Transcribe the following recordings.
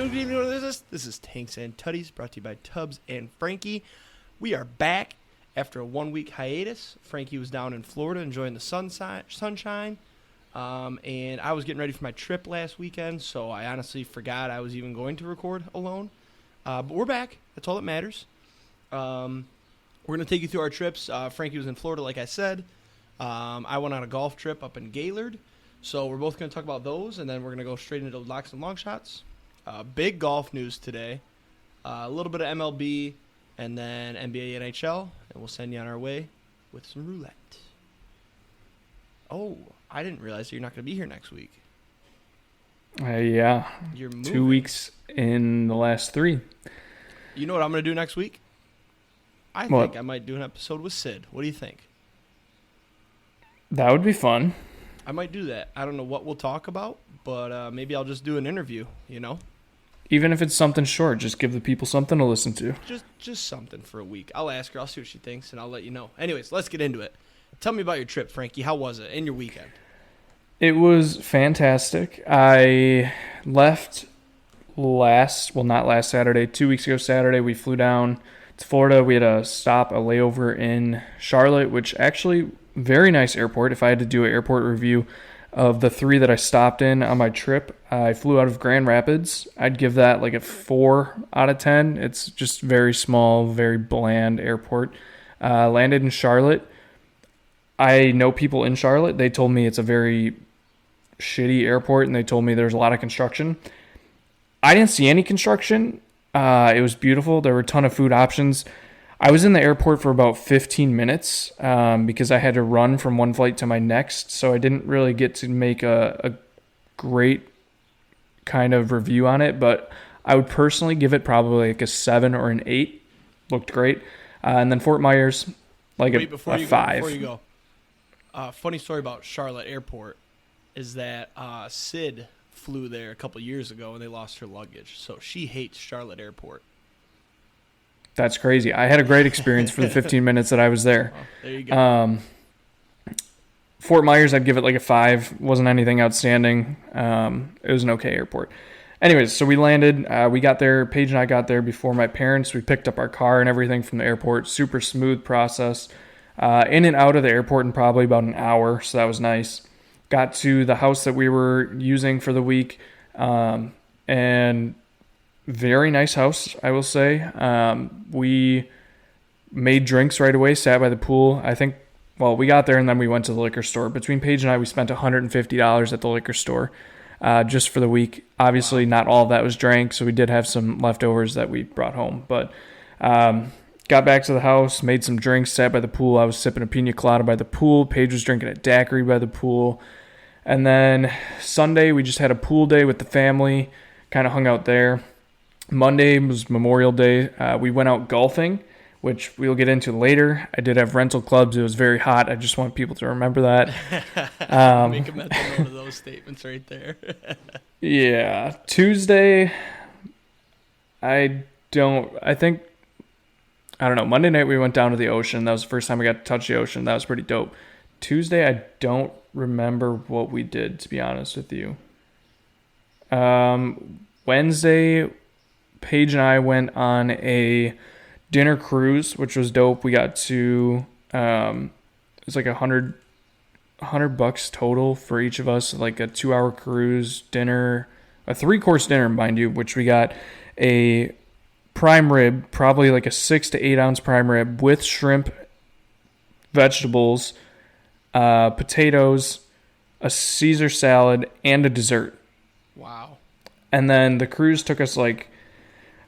good evening. This is Tanks and Tutties, brought to you by Tubbs and Franke. We are back after a 1-week hiatus. Franke was down in Florida enjoying the sunshine, and I was getting ready for my trip last weekend, so I honestly forgot I was even going to record alone. But we're back. That's all that matters. We're going to take you through our trips. Franke was in Florida, like I said. I went on a golf trip up in Gaylord. So we're both going to talk about those, and then we're going to go straight into locks and long shots. Big golf news today. A little bit of MLB, and then NBA, NHL, and we'll send you on our way with some roulette. Oh, I didn't realize you're not going to be here next week. Yeah. You're moving. 2 weeks in the last 3. You know what I'm going to do next week? I think I might do an episode with Sid. What do you think? That would be fun. I might do that. I don't know what we'll talk about, but maybe I'll just do an interview, you know? Even if it's something short, just give the people something to listen to. Just something for a week. I'll ask her. I'll see what she thinks, and I'll let you know. Anyways, let's get into it. Tell me about your trip, Franke. How was it and your weekend? It was fantastic. I left not last Saturday, 2 weeks ago Saturday. We flew down to Florida. We had a layover in Charlotte, which actually very nice airport. If I had to do an airport review of the 3 that I stopped in on my trip, I flew out of Grand Rapids. I'd give that like a 4 out of 10. It's just very small, very bland airport. Landed in Charlotte. I know people in Charlotte. They told me it's a very shitty airport, and they told me there's a lot of construction. I didn't see any construction. It was beautiful. There were a ton of food options. I was in the airport for about 15 minutes because I had to run from one flight to my next, so I didn't really get to make a great kind of review on it, but I would personally give it probably like a 7 or an 8. Looked great. And then Fort Myers, like a 5. Before you go, funny story about Charlotte Airport is that Sid flew there a couple years ago and they lost her luggage, so she hates Charlotte Airport. That's crazy. I had a great experience for the 15 minutes that I was there. Oh, there you go. Fort Myers, I'd give it like a 5. Wasn't anything outstanding. It was an okay airport. Anyways, so we landed. We got there. Paige and I got there before my parents. We picked up our car and everything from the airport. Super smooth process. In and out of the airport in probably about an hour, so that was nice. Got to the house that we were using for the week, and very nice house, I will say. We made drinks right away, sat by the pool. We got there and then we went to the liquor store. Between Paige and I, we spent $150 at the liquor store just for the week. Obviously, not all of that was drank, so we did have some leftovers that we brought home. But got back to the house, made some drinks, sat by the pool. I was sipping a pina colada by the pool. Paige was drinking a daiquiri by the pool. And then Sunday, we just had a pool day with the family, kind of hung out there. Monday was Memorial Day. We went out golfing, which we'll get into later. I did have rental clubs. It was very hot. I just want people to remember that. Make a mental note of those statements right there. Yeah. Tuesday, I don't know. Monday night we went down to the ocean. That was the first time I got to touch the ocean. That was pretty dope. Tuesday, I don't remember what we did, to be honest with you. Wednesday, Paige and I went on a dinner cruise, which was dope. We got to, it was like $100 total for each of us, like a 2-hour cruise, dinner, a 3-course dinner, mind you, which we got a prime rib, probably like a 6 to 8 ounce prime rib with shrimp, vegetables, potatoes, a Caesar salad, and a dessert. Wow. And then the cruise took us like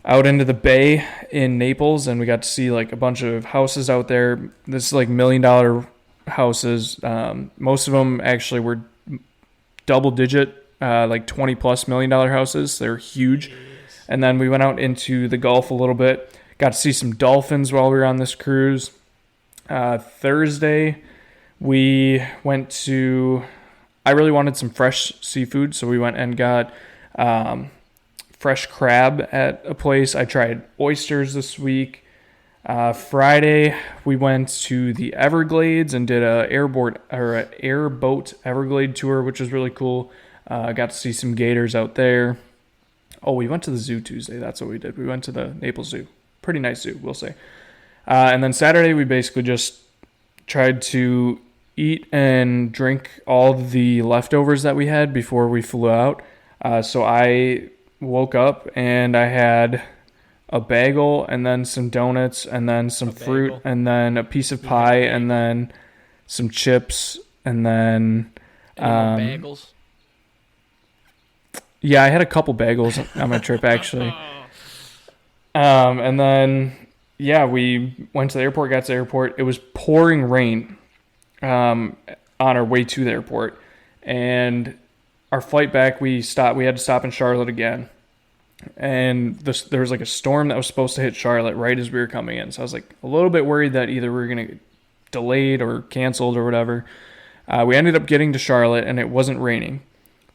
out into the bay in Naples, and we got to see like a bunch of houses out there. This is like $1 million houses. Most of them actually were double digit, like $20+ million houses. They're huge. Jeez. And then we went out into the Gulf a little bit. Got to see some dolphins while we were on this cruise. Thursday, we went to. I really wanted some fresh seafood, so we went and got fresh crab at a place. I tried oysters this week. Friday, we went to the Everglades and did a airboat Everglade tour, which was really cool. Got to see some gators out there. we went to the zoo Tuesday. That's what we did. We went to the Naples Zoo. Pretty nice zoo, we'll say. And then Saturday, we basically just tried to eat and drink all the leftovers that we had before we flew out. So I woke up and I had a bagel and then some donuts and then some fruit and then a piece of pie and then some chips and then bagels. Yeah, I had a couple bagels on my trip actually. And then we went to the airport, got to the airport. It was pouring rain on our way to the airport, and our flight back we had to stop in Charlotte again. And there was like a storm that was supposed to hit Charlotte right as we were coming in. So I was like a little bit worried that either we were going to get delayed or canceled or whatever. We ended up getting to Charlotte and it wasn't raining.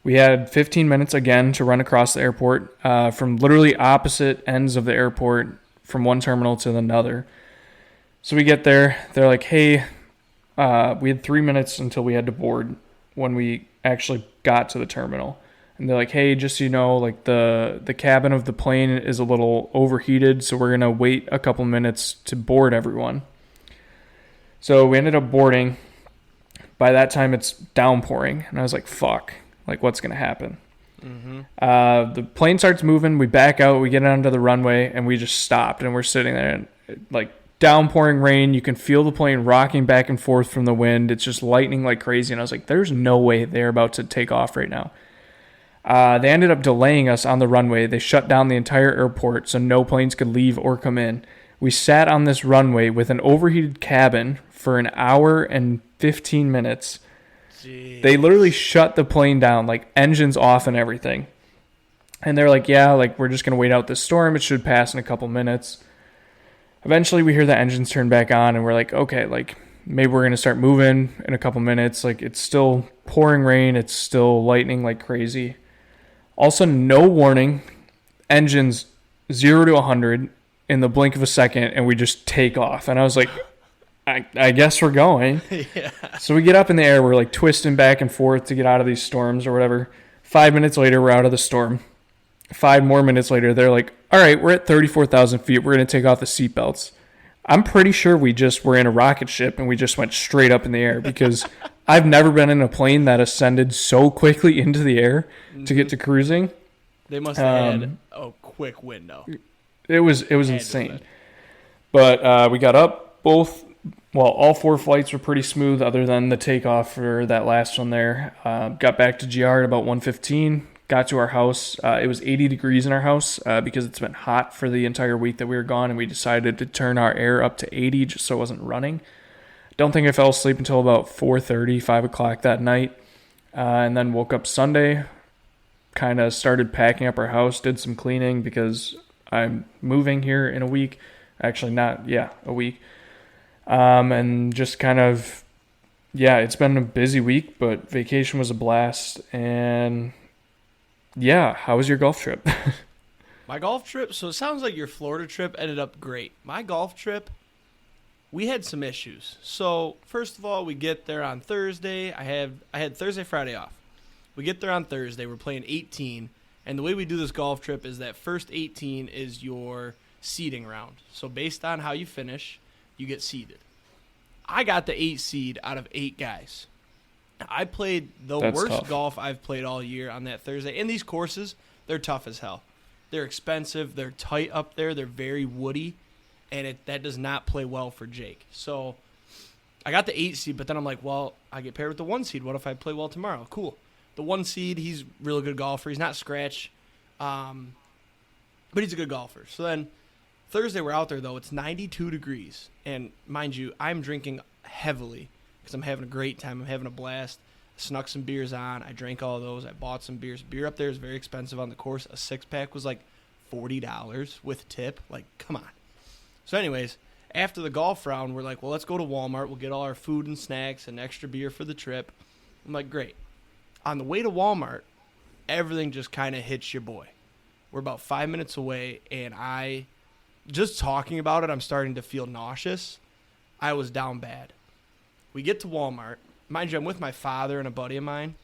We had 15 minutes again to run across the airport from literally opposite ends of the airport from one terminal to another. So we get there. They're like, hey, we had 3 minutes until we had to board when we actually got to the terminal. And they're like, hey, just so you know, like the cabin of the plane is a little overheated, so we're going to wait a couple minutes to board everyone. So we ended up boarding. By that time, it's downpouring. And I was like, fuck, like what's going to happen? Mm-hmm. The plane starts moving. We back out. We get onto the runway, and we just stopped. And we're sitting there, and like downpouring rain. You can feel the plane rocking back and forth from the wind. It's just lightning like crazy. And I was like, there's no way they're about to take off right now. They ended up delaying us on the runway. They shut down the entire airport so no planes could leave or come in. We sat on this runway with an overheated cabin for an hour and 15 minutes. Jeez. They literally shut the plane down, like engines off and everything. And they're like, yeah, like we're just going to wait out this storm. It should pass in a couple minutes. Eventually we hear the engines turn back on and we're like, okay, like maybe we're going to start moving in a couple minutes. Like it's still pouring rain. It's still lightning like crazy. Also, no warning, engines 0 to 100 in the blink of a second, and we just take off. And I was like, I guess we're going. Yeah. So we get up in the air. We're like twisting back and forth to get out of these storms or whatever. 5 minutes later, we're out of the storm. 5 more minutes later, they're like, all right, we're at 34,000 feet. We're going to take off the seatbelts. I'm pretty sure we just were in a rocket ship and we just went straight up in the air because I've never been in a plane that ascended so quickly into the air to get to cruising. They must have had a quick window. It was insane. But we got up. All 4 flights were pretty smooth other than the takeoff for that last one there. Got back to GR at about 1:15. Got to our house. It was 80 degrees in our house because it's been hot for the entire week that we were gone, and we decided to turn our air up to 80 just so it wasn't running. Don't think I fell asleep until about 4:30, 5 o'clock that night, and then woke up Sunday, kind of started packing up our house, did some cleaning because I'm moving here in a week. Actually, a week. And just kind of, it's been a busy week, but vacation was a blast, and how was your golf trip? My golf trip, so it sounds like your Florida trip ended up great. My golf trip, we had some issues. So first of all, we get there on Thursday. I had Thursday, Friday off. We get there on Thursday. We're playing 18, and the way we do this golf trip is that first 18 is your seeding round. So based on how you finish, you get seeded. I got the 8 seed out of 8 guys. I played the worst golf I've played all year on that Thursday. And these courses, they're tough as hell. They're expensive. They're tight up there. They're very woody. And that does not play well for Jake. So I got the 8 seed, but then I'm like, well, I get paired with the 1 seed. What if I play well tomorrow? Cool. The 1 seed, he's a really good golfer. He's not scratch, but he's a good golfer. So then Thursday we're out there, though. It's 92 degrees. And mind you, I'm drinking heavily because I'm having a great time. I'm having a blast. I snuck some beers on. I drank all of those. I bought some beers. Beer up there is very expensive on the course. A 6-pack was like $40 with tip. Like, come on. So anyways, after the golf round, we're like, well, let's go to Walmart. We'll get all our food and snacks and extra beer for the trip. I'm like, great. On the way to Walmart, everything just kind of hits your boy. We're about 5 minutes away, and just talking about it, I'm starting to feel nauseous. I was down bad. We get to Walmart. Mind you, I'm with my father and a buddy of mine,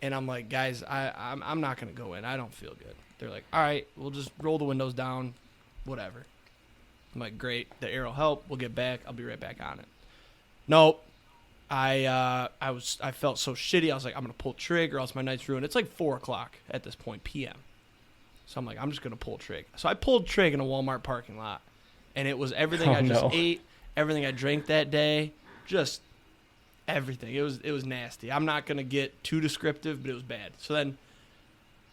and I'm like, guys, I'm not going to go in. I don't feel good. They're like, all right, we'll just roll the windows down, whatever. I'm like, great, the air will help. We'll get back. I'll be right back on it. Nope. I felt so shitty. I was like, I'm gonna pull trig or else my night's ruined. It's like 4 o'clock at this point, p.m. So I'm like, I'm just gonna pull trig. So I pulled trig in a Walmart parking lot, and it was everything I just ate, everything I drank that day, just everything. It was nasty. I'm not gonna get too descriptive, but it was bad. So then,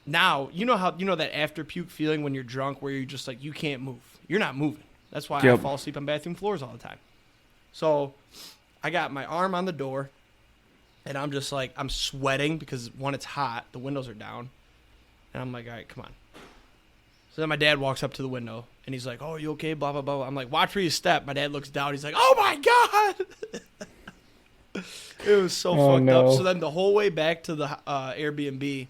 now you know that after puke feeling when you're drunk, where you're just like you can't move. You're not moving. That's why I fall asleep on bathroom floors all the time. So I got my arm on the door, and I'm just like, I'm sweating because when it's hot, the windows are down. And I'm like, all right, come on. So then my dad walks up to the window, and he's like, oh, are you okay? Blah, blah, blah. I'm like, watch where you step. My dad looks down. He's like, oh, my God. It was so fucked up. So then the whole way back to the Airbnb,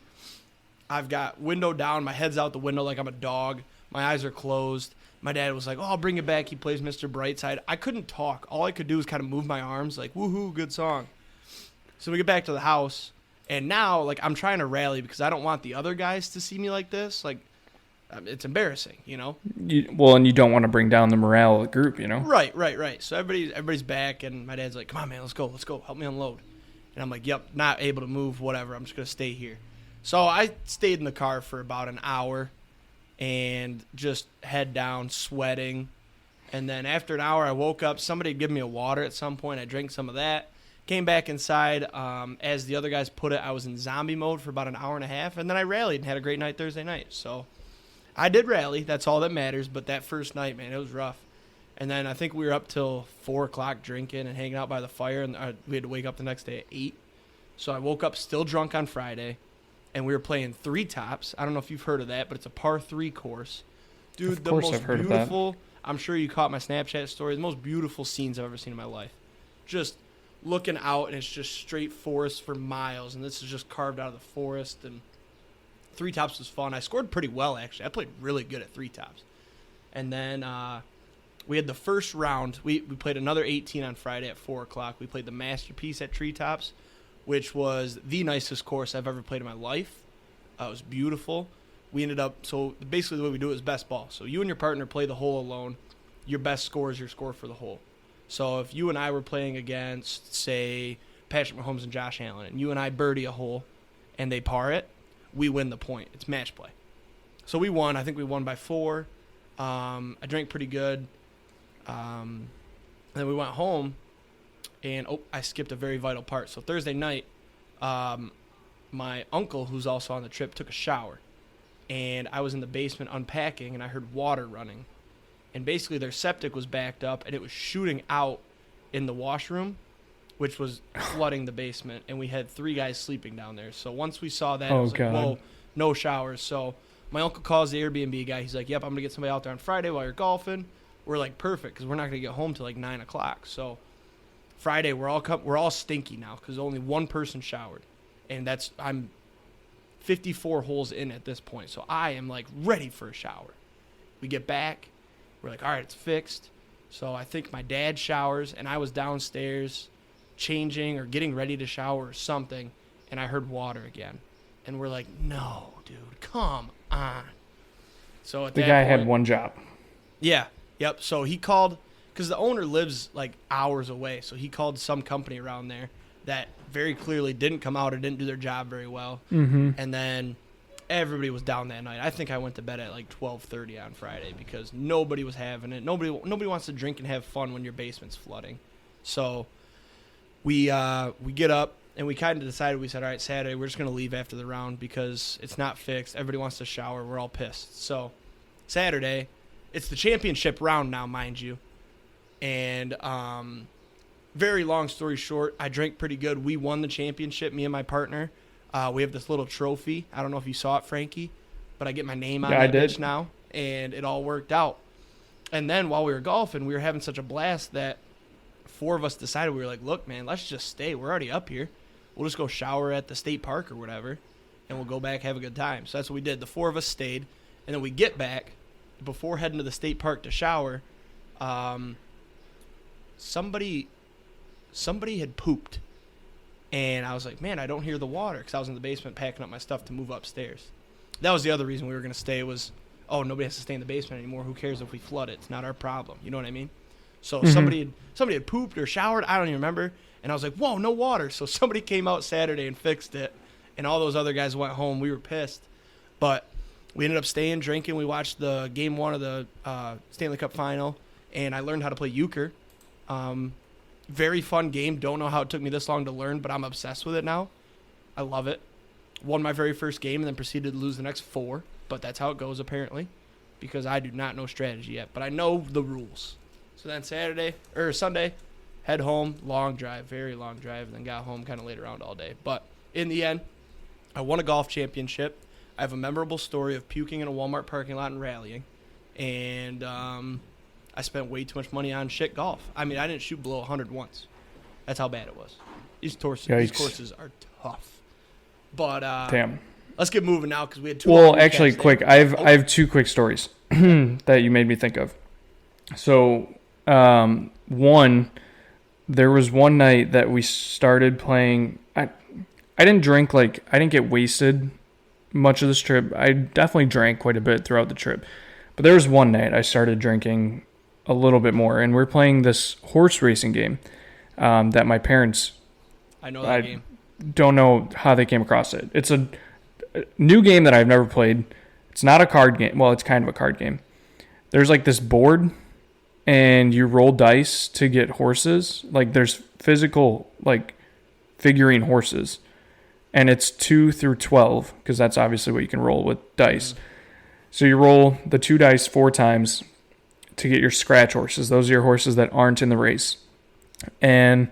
I've got window down. My head's out the window like I'm a dog. My eyes are closed. My dad was like, oh, I'll bring it back. He plays Mr. Brightside. I couldn't talk. All I could do was kind of move my arms like, woohoo, good song. So we get back to the house, and now, like, I'm trying to rally because I don't want the other guys to see me like this. Like, it's embarrassing, you know? And you don't want to bring down the morale of the group, you know? Right. So everybody's back, and my dad's like, come on, man, let's go. Help me unload. And I'm like, yep, not able to move, whatever. I'm just going to stay here. So I stayed in the car for about an hour and just head down, sweating. And then after an hour, I woke up. Somebody had given me a water at some point. I drank some of that. Came back inside. As the other guys put it, I was in zombie mode for about an hour and a half. And then I rallied and had a great night Thursday night. So I did rally. That's all that matters. But that first night, man, it was rough. And then I think we were up till 4 o'clock drinking and hanging out by the fire. And we had to wake up the next day at 8. So I woke up still drunk on Friday. And we were playing 3 tops. I don't know if you've heard of that, but it's a par 3 course. Dude, of course, the most beautiful, I'm sure you caught my Snapchat story, the most beautiful scenes I've ever seen in my life. Just looking out, and it's just straight forest for miles, and this is just carved out of the forest. And 3 tops was fun. I scored pretty well, actually. I played really good at 3 tops. And then we had the first round. We played another 18 on Friday at 4 o'clock. We played the Masterpiece at Treetops, which was the nicest course I've ever played in my life. It was beautiful. We ended up, so basically the way we do it is best ball. So you and your partner play the hole alone. Your best score is your score for the hole. So if you and I were playing against, say, Patrick Mahomes and Josh Allen, and you and I birdie a hole and they par it, we win the point. It's match play. So we won. I think we won by 4. I drank pretty good. And then we went home. And, I skipped a very vital part. So Thursday night, my uncle, who's also on the trip, took a shower. And I was in the basement unpacking, and I heard water running. And basically their septic was backed up, and it was shooting out in the washroom, which was flooding the basement. And we had 3 guys sleeping down there. So once we saw that, I was like, whoa, no showers. So my uncle calls the Airbnb guy. He's like, yep, I'm going to get somebody out there on Friday while you're golfing. We're like, perfect, because we're not going to get home till like 9 o'clock. So Friday, we're all stinky now because only one person showered, and I'm 54 holes in at this point, so I am like ready for a shower. We get back, we're like, all right, it's fixed. So I think my dad showers, and I was downstairs changing or getting ready to shower or something, and I heard water again, and we're like, no, dude, come on. So at the guy had one job. Yeah, yep. So he called. Because the owner lives like hours away, so he called some company around there that very clearly didn't come out or didn't do their job very well. Mm-hmm. And then everybody was down that night. I think I went to bed at like 12:30 on Friday because nobody was having it. Nobody wants to drink and have fun when your basement's flooding. So we get up and we kind of decided. We said, all right, Saturday we're just gonna leave after the round because it's not fixed. Everybody wants to shower. We're all pissed. So Saturday, it's the championship round now, mind you. And very long story short, I drank pretty good. We won the championship, me and my partner. We have this little trophy. I don't know if you saw it, Franke, but I get my name on that bitch now, and it all worked out. And then while we were golfing, we were having such a blast that 4 of us decided, we were like, look, man, let's just stay. We're already up here. We'll just go shower at the state park or whatever, and we'll go back, have a good time. So that's what we did. The 4 of us stayed, and then we get back. Before heading to the state park to shower, somebody had pooped, and I was like, man, I don't hear the water because I was in the basement packing up my stuff to move upstairs. that was the other reason we were going to stay was, oh, nobody has to stay in the basement anymore. Who cares if we flood it? It's not our problem. You know what I mean? So somebody had pooped or showered. I don't even remember. And I was like, whoa, no water. So somebody came out Saturday and fixed it. And all those other guys went home. We were pissed. But we ended up staying, drinking. We watched the game 1 of the Stanley Cup final. And I learned how to play euchre. Very fun game. Don't know how it took me this long to learn, but I'm obsessed with it now. I love it. Won my very first game and then proceeded to lose the next 4. But that's how it goes, apparently, because I do not know strategy yet. But I know the rules. So then Sunday, head home, long drive, very long drive, and then got home, kind of laid around all day. But in the end, I won a golf championship. I have a memorable story of puking in a Walmart parking lot and rallying. And I spent way too much money on shit golf. I mean, I didn't shoot below 100 once. That's how bad it was. These courses are tough. But damn. Let's get moving now because we had 2. Well, actually, quick. I have 2 quick stories that you made me think of. So, one, there was one night that we started playing. I didn't drink, I didn't get wasted much of this trip. I definitely drank quite a bit throughout the trip. But there was one night I started drinking a little bit more, and we're playing this horse racing game that my parents. I know that game. Don't know how they came across it. It's a new game that I've never played. It's not a card game. Well, it's kind of a card game. There's this board, and you roll dice to get horses. There's physical, figurine horses. And it's 2 through 12, because that's obviously what you can roll with dice. So you roll the 2 dice 4 times to get your scratch horses. Those are your horses that aren't in the race. And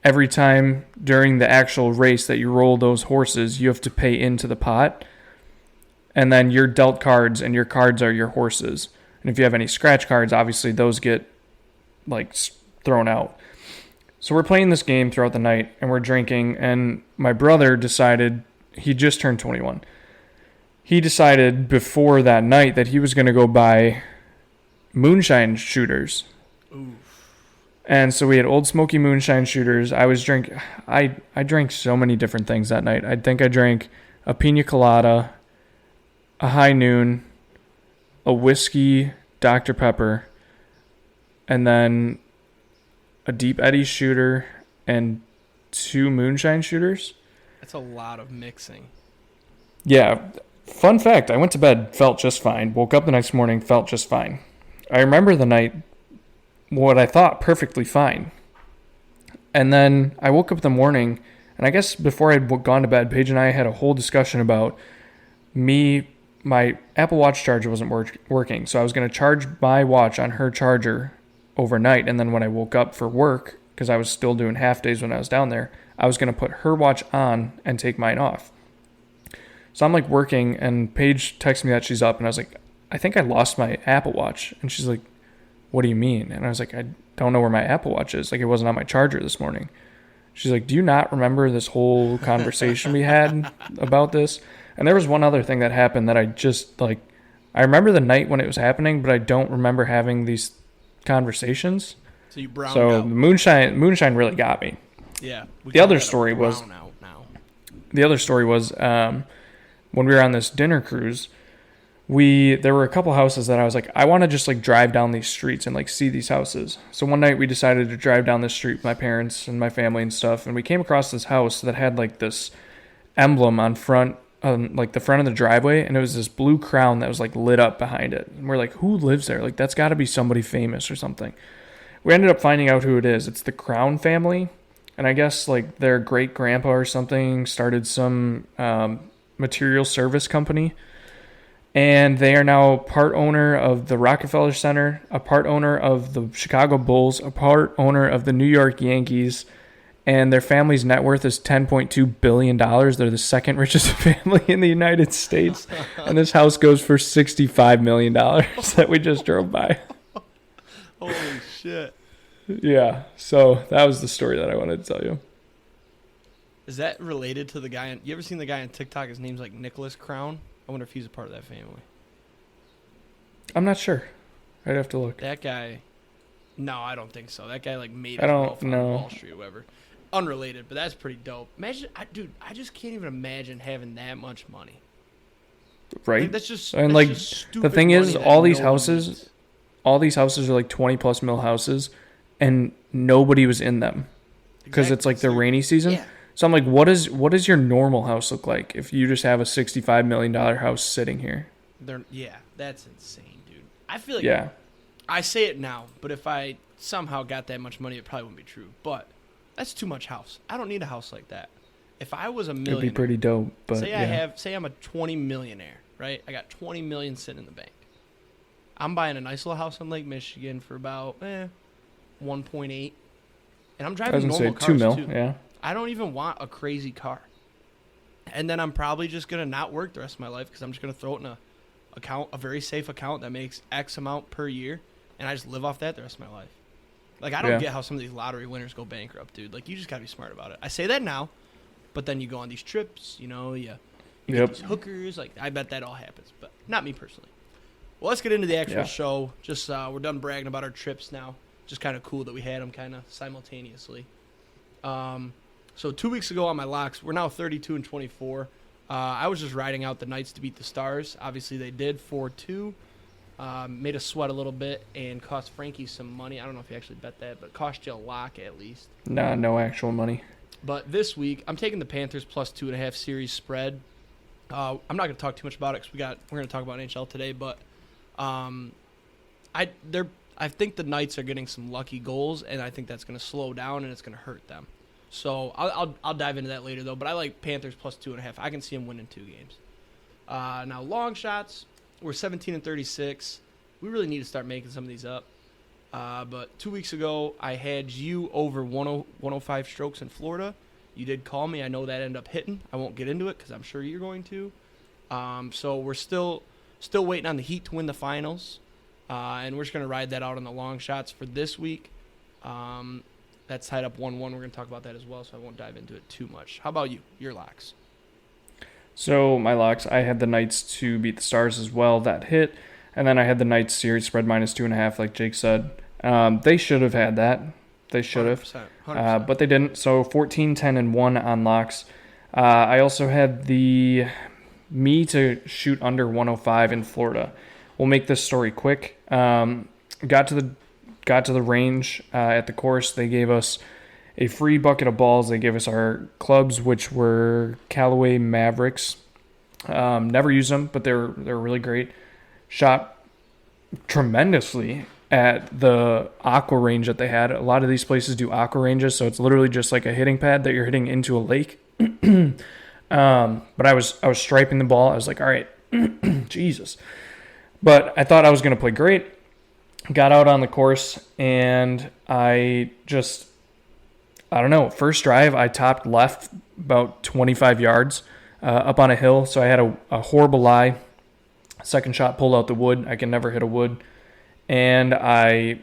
every time during the actual race that you roll those horses, you have to pay into the pot. And then you're dealt cards, and your cards are your horses. And if you have any scratch cards, obviously those get, thrown out. So we're playing this game throughout the night, and we're drinking, and my brother decided, he just turned 21. He decided before that night that he was going to go buy moonshine shooters. Ooh. And so we had Old Smoky moonshine shooters. I drank so many different things that night. I think I drank a pina colada, a high noon, a whiskey Dr. Pepper, and then a Deep Eddy shooter and 2 moonshine shooters. That's a lot of mixing. Yeah. Fun fact, I went to bed, felt just fine. Woke up the next morning, felt just fine. I remember the night, what I thought perfectly fine. And then I woke up in the morning, and I guess before I'd gone to bed, Paige and I had a whole discussion about my Apple Watch charger wasn't working. So I was going to charge my watch on her charger overnight, and then when I woke up for work, because I was still doing half days when I was down there, I was going to put her watch on and take mine off. So I'm working, and Paige texts me that she's up, and I was like, I think I lost my Apple Watch. And she's like, what do you mean? And I was like, I don't know where my Apple Watch is. It wasn't on my charger this morning. She's like, do you not remember this whole conversation we had about this? And there was one other thing that happened that I just I remember the night when it was happening, but I don't remember having these conversations. So you browned out. So moonshine really got me. Yeah. The other story was when we were on this dinner cruise, there were a couple houses that I was like, I want to just drive down these streets and see these houses. So one night we decided to drive down this street with my parents and my family and stuff, and we came across this house that had this emblem on front, the front of the driveway, and it was this blue crown that was lit up behind it. And we're like, who lives there? That's got to be somebody famous or something. We ended up finding out who it is. It's the Crown family, and I guess their great grandpa or something started some material service company. And they are now part owner of the Rockefeller Center, a part owner of the Chicago Bulls, a part owner of the New York Yankees, and their family's net worth is $10.2 billion. They're the second richest family in the United States. And this house goes for $65 million that we just drove by. Holy shit. Yeah, so that was the story that I wanted to tell you. Is that related to the guy? You ever seen the guy on TikTok? His name's Nicholas Crown. I wonder if he's a part of that family. I'm not sure. I'd have to look. That guy. No, I don't think so. That guy made I don't himself on know. Wall Street or whatever. Unrelated, but that's pretty dope. Imagine, I just can't even imagine having that much money. right? Like, that's just and that's like just stupid the thing is, money all that these no one houses, needs. all these houses are like 20+ mil houses, and nobody was in them because it's like the rainy season. Yeah. So I'm like, what does your normal house look like if you just have a $65 million house sitting here? That's insane, dude. I feel like Yeah. I say it now, but if I somehow got that much money, it probably wouldn't be true. But that's too much house. I don't need a house like that. If I was a millionaire, It'd be pretty dope. But say I'm a 20 millionaire, right? I got 20 million sitting in the bank. I'm buying a nice little house on Lake Michigan for about 1.8, and I'm I driving was normal gonna say 2 cars mil. too. Yeah. I don't even want a crazy car. And then I'm probably just gonna not work the rest of my life because I'm just gonna throw it in a very safe account that makes X amount per year, and I just live off that the rest of my life. Like, I don't get how some of these lottery winners go bankrupt, dude. Like, you just gotta be smart about it. I say that now, but then you go on these trips, you get these hookers. Like, I bet that all happens, but not me personally. Well, let's get into the actual show. Just we're done bragging about our trips now. Just kind of cool that we had them kind of simultaneously. So 2 weeks ago on my locks, we're now 32 and 24. I was just riding out the Knights to beat the Stars. Obviously, they did 4-2. Made us sweat a little bit and cost Frankie some money. I don't know if he actually bet that, but it cost you a lock at least. Nah, no actual money. But this week, I'm taking the Panthers plus 2.5 series spread. I'm not going to talk too much about it because we're going to talk about NHL today. But I think the Knights are getting some lucky goals, and I think that's going to slow down and it's going to hurt them. So I'll dive into that later though. But I like Panthers plus 2.5. I can see them winning 2 games. Now long shots, we're 17 and 36. We really need to start making some of these up. But 2 weeks ago, I had you over 105 strokes in Florida. You did call me. I know that ended up hitting. I won't get into it because I'm sure you're going to. So we're still waiting on the Heat to win the finals. And we're just going to ride that out on the long shots for this week. That's tied up 1-1. We're going to talk about that as well, so I won't dive into it too much. How about you? Your locks? So my locks, I had the Knights to beat the Stars as well. That hit. And then I had the Knights series spread minus 2.5, like Jake said. They should have had that. They should have. 100%. But they didn't. So 14, 10, and 1 on locks. I also had me to shoot under 105 in Florida. We'll make this story quick. Got to the range at the course. They gave us a free bucket of balls. They gave us our clubs, which were Callaway Mavericks. Never used them, but they're really great. Shot tremendously at the aqua range that they had. A lot of these places do aqua ranges, so it's literally just like a hitting pad that you're hitting into a lake. But I was striping the ball. I was like, all right, Jesus. But I thought I was going to play great. Got out on the course, and I don't know. First drive, I topped left about 25 yards up on a hill, so I had a horrible lie. Second shot pulled out the wood. I can never hit a wood. And I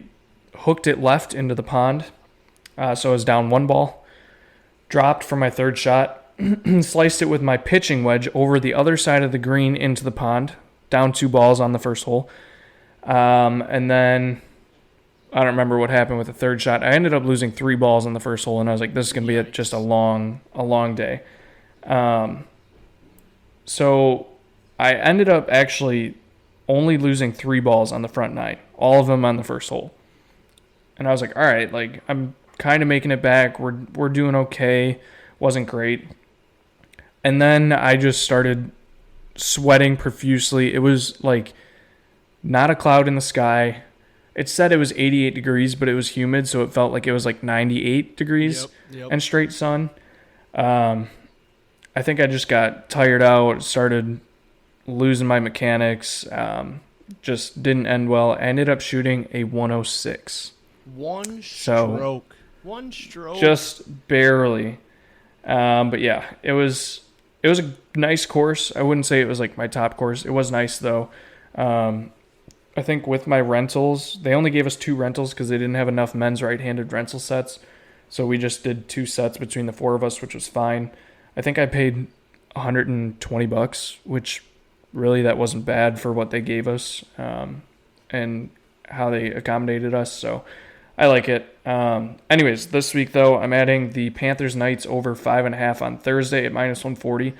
hooked it left into the pond, so I was down 1 ball. Dropped for my third shot, sliced it with my pitching wedge over the other side of the green into the pond, down 2 balls on the first hole. And then I don't remember what happened with the third shot. I ended up losing 3 balls on the first hole, and I was like, this is going to be just a long day. So I ended up actually only losing 3 balls on the front 9, all of them on the first hole. And I was like, all right, like I'm kind of making it back. We're doing okay. Wasn't great. And then I just started sweating profusely. It was like not a cloud in the sky. It said it was 88 degrees, but it was humid, so it felt like it was like 98 degrees and straight sun. I think I just got tired out, started losing my mechanics, just didn't end well. I ended up shooting a 106. One stroke. Just barely. But yeah, it was a nice course. I wouldn't say it was like my top course. It was nice though. I think with my rentals, they only gave us 2 rentals because they didn't have enough men's right-handed rental sets. So we just did 2 sets between the 4 of us, which was fine. I think I paid $120, which really that wasn't bad for what they gave us and how they accommodated us. So I like it. Anyways, this week though, I'm adding the Panthers Knights over 5.5 on Thursday at minus 140.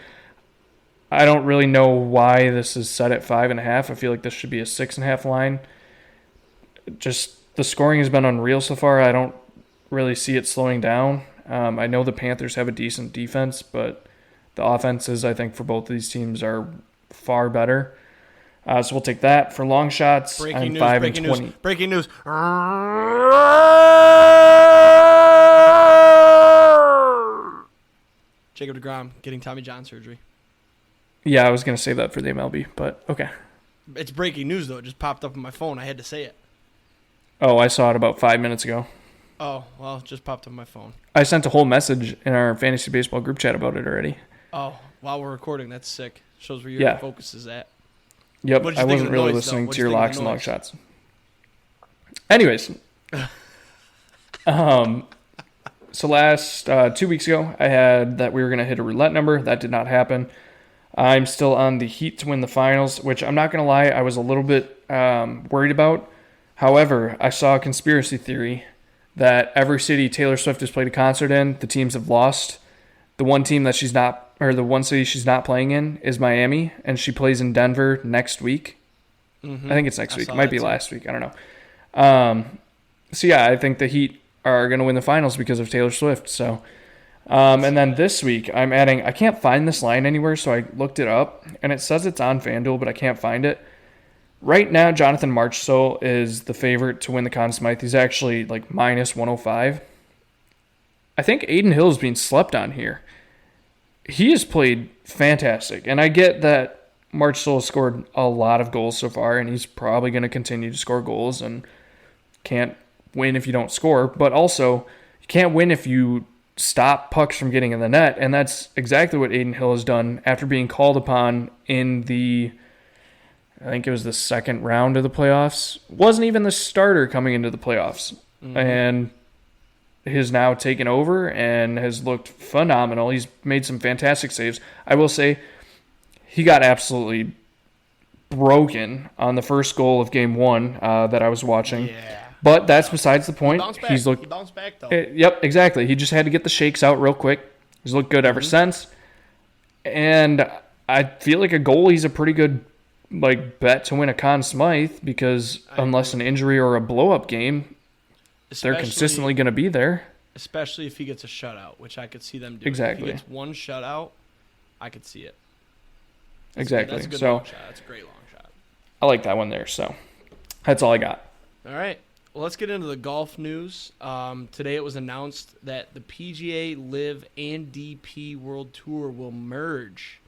I don't really know why this is set at 5.5. I feel like this should be a 6.5 line. Just the scoring has been unreal so far. I don't really see it slowing down. I know the Panthers have a decent defense, but the offenses, I think, for both of these teams are far better. So we'll take that. For long shots, I'm 5 and 20. Breaking news. Jacob DeGrom getting Tommy John surgery. Yeah, I was going to save that for the MLB, but okay. It's breaking news, though. It just popped up on my phone. I had to say it. Oh, I saw it about 5 minutes ago. Oh, well, it just popped up on my phone. I sent a whole message in our fantasy baseball group chat about it already. Oh, while we're recording, that's sick. Shows where your focus is at. Yep, I wasn't really listening to your locks and long shots. Anyways, so last 2 weeks ago, I had that we were going to hit a roulette number. That did not happen. I'm still on the Heat to win the finals, which I'm not going to lie, I was a little bit worried about. However, I saw a conspiracy theory that every city Taylor Swift has played a concert in, the teams have lost. The one team that she's not, or the one city she's not playing in is Miami, and she plays in Denver next week. Mm-hmm. I think it's next week. It might be last week. I don't know. So yeah, I think the Heat are going to win the finals because of Taylor Swift. So, and then this week I'm adding, I can't find this line anywhere, so I looked it up, and it says it's on FanDuel, but I can't find it. Right now, Jonathan Marchessault is the favorite to win the Conn Smythe. He's actually like minus 105. I think Aiden Hill is being slept on here. He has played fantastic, and I get that Marchessault has scored a lot of goals so far, and he's probably going to continue to score goals and can't win if you don't score, but also you can't win if you stop pucks from getting in the net, and that's exactly what Aiden Hill has done after being called upon in the, I think it was the second round of the playoffs. Wasn't even the starter coming into the playoffs, and has now taken over and has looked phenomenal. He's made some fantastic saves. I will say he got absolutely broken on the first goal of game one that I was watching. Yeah. But that's besides the point. He bounced back, though. Yep, exactly. He just had to get the shakes out real quick. He's looked good ever since. And I feel like a goalie's a pretty good bet to win a Conn Smythe because unless an injury or a blow-up game, they're consistently going to be there. Especially if he gets a shutout, which I could see them doing. Exactly. If he gets one shutout, I could see it. Exactly. That's a good long shot. That's a great long shot. I like that one there. So that's all I got. All right. Well, let's get into the golf news. Today it was announced that the PGA, LIV, and DP World Tour will merge.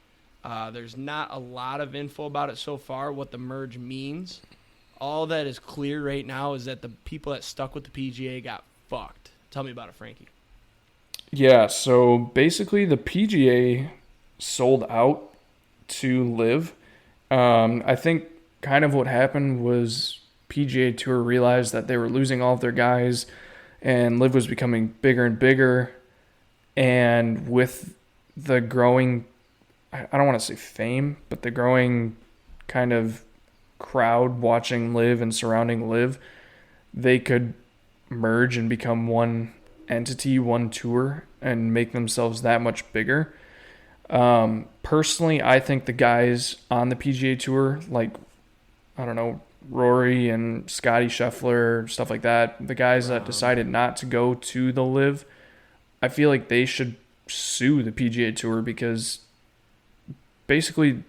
There's not a lot of info about it so far, what the merge means. All that is clear right now is that the people that stuck with the PGA got fucked. Tell me about it, Frankie. Yeah, so basically the PGA sold out to LIV. I think kind of what happened was PGA Tour realized that they were losing all of their guys and LIV was becoming bigger and bigger. And with the growing, I don't want to say fame, but the growing kind of crowd watching LIV and surrounding LIV, they could merge and become one entity, one tour, and make themselves that much bigger. Personally, I think the guys on the PGA Tour, Rory and Scotty Scheffler, stuff like that, the guys that decided not to go to the LIV, I feel like they should sue the PGA Tour because basically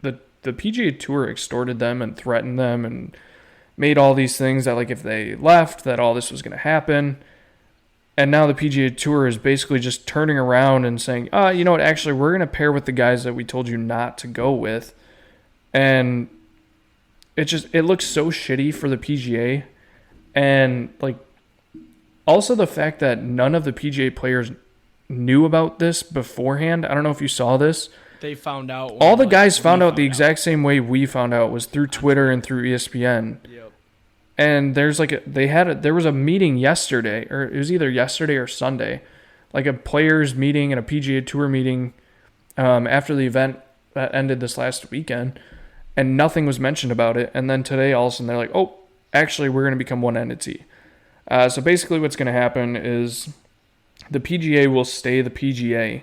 the PGA Tour extorted them and threatened them and made all these things that if they left, that all this was going to happen. And now the PGA Tour is basically just turning around and saying, you know what, actually, we're going to pair with the guys that we told you not to go with. And it looks so shitty for the PGA. And, also the fact that none of the PGA players knew about this beforehand. I don't know if you saw this. They found out. All the guys found out the exact same way we found out, was through Twitter and through ESPN. Yep. And there's there was a meeting yesterday, or it was either yesterday or Sunday, a players meeting and a PGA Tour meeting after the event that ended this last weekend, and nothing was mentioned about it. And then today, all of a sudden, they're like, oh, actually, we're going to become one entity. So basically what's going to happen is the PGA will stay the PGA,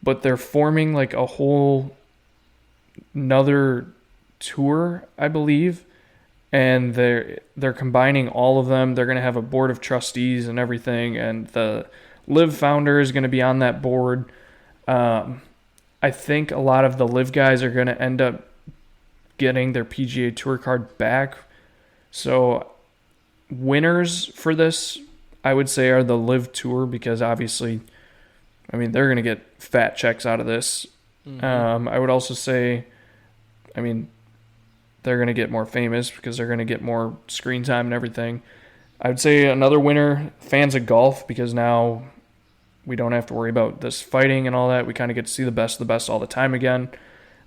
but they're forming a whole another tour, I believe, and they're combining all of them. They're going to have a board of trustees and everything, and the LIV founder is going to be on that board. I think a lot of the LIV guys are going to end up getting their PGA Tour card back. So winners for this, I would say, are the LIV Tour, because obviously, I mean, they're going to get fat checks out of this. Mm-hmm. I would also say, I mean, they're going to get more famous because they're going to get more screen time and everything. I would say another winner, fans of golf, because now we don't have to worry about this fighting and all that. We kind of get to see the best of the best all the time again.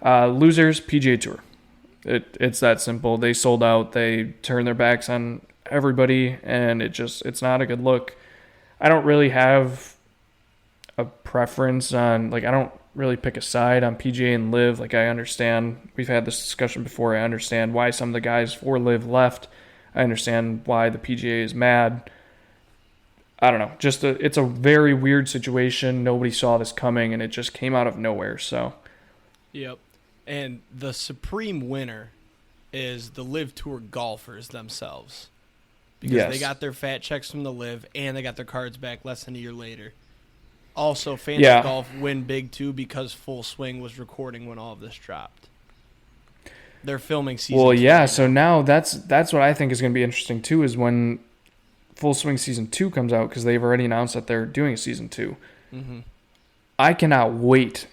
Losers, PGA Tour. It's that simple. They sold out. They turned their backs on everybody, and it's not a good look. I don't really have a preference on, I don't really pick a side on PGA and LIV. I understand, we've had this discussion before. I understand why some of the guys for LIV left. I understand why the PGA is mad. I don't know. It's a very weird situation. Nobody saw this coming, and it just came out of nowhere. So, yep. And the supreme winner is the LIV Tour golfers themselves, because they got their fat checks from the LIV, and they got their cards back less than a year later. Also, fans of golf win big too, because Full Swing was recording when all of this dropped. They're filming season 2 right so now. that's what I think is going to be interesting too, is when Full Swing season 2 comes out, because they've already announced that they're doing a season 2. Mm-hmm. I cannot wait